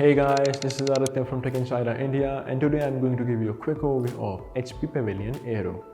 Hey guys, this is Aditya from Tech Insider India, and today I'm going to give you a quick overview of HP Pavilion Aero.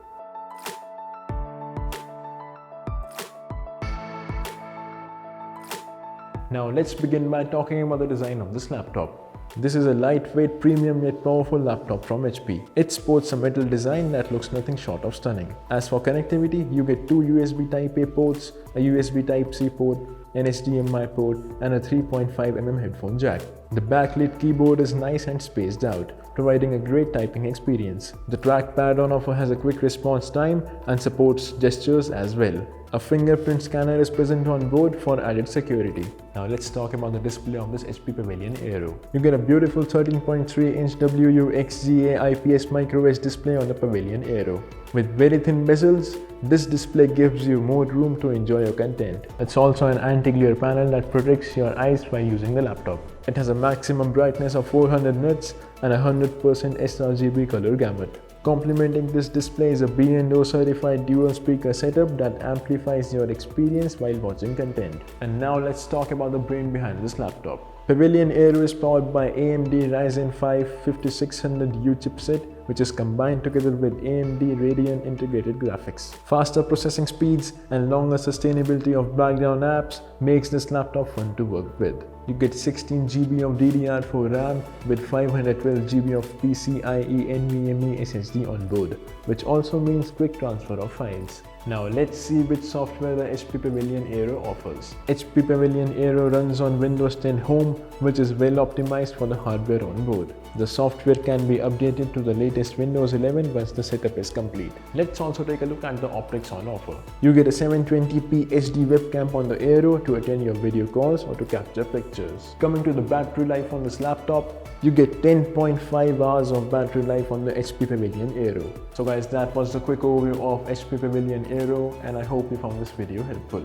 Now let's begin by talking about the design of this laptop. This is a lightweight, premium yet powerful laptop from HP. It sports a metal design that looks nothing short of stunning. As for connectivity, you get two USB Type-A ports, a USB Type-C port, an HDMI port, and a 3.5mm headphone jack. The backlit keyboard is nice and spaced out, providing a great typing experience. The trackpad on offer has a quick response time and supports gestures as well. A fingerprint scanner is present on board for added security. Now let's talk about the display of this HP Pavilion Aero. You get a beautiful 13.3-inch WUXGA IPS micro-edge display on the Pavilion Aero. With very thin bezels, this display gives you more room to enjoy your content. It's also an anti-glare panel that protects your eyes while using the laptop. It has a maximum brightness of 400 nits and a 100% sRGB color gamut. Complementing this display is a B&O certified dual speaker setup that amplifies your experience while watching content. And now let's talk about the brain behind this laptop. Pavilion Aero is powered by AMD Ryzen 5 5600U chipset, which is combined together with AMD Radeon integrated graphics. Faster processing speeds and longer sustainability of background apps makes this laptop fun to work with. You get 16GB of DDR4 RAM with 512GB of PCIe NVMe SSD on board, which also means quick transfer of files. Now let's see which software the HP Pavilion Aero offers. HP Pavilion Aero runs on Windows 10 Home, which is well optimized for the hardware on board. The software can be updated to the latest Windows 11 once the setup is complete. Let's also take a look at the optics on offer. You get a 720p HD webcam on the Aero to attend your video calls or to capture pictures. Coming to the battery life on this laptop, you get 10.5 hours of battery life on the HP Pavilion Aero. So guys, that was the quick overview of HP Pavilion Aero, and I hope you found this video helpful.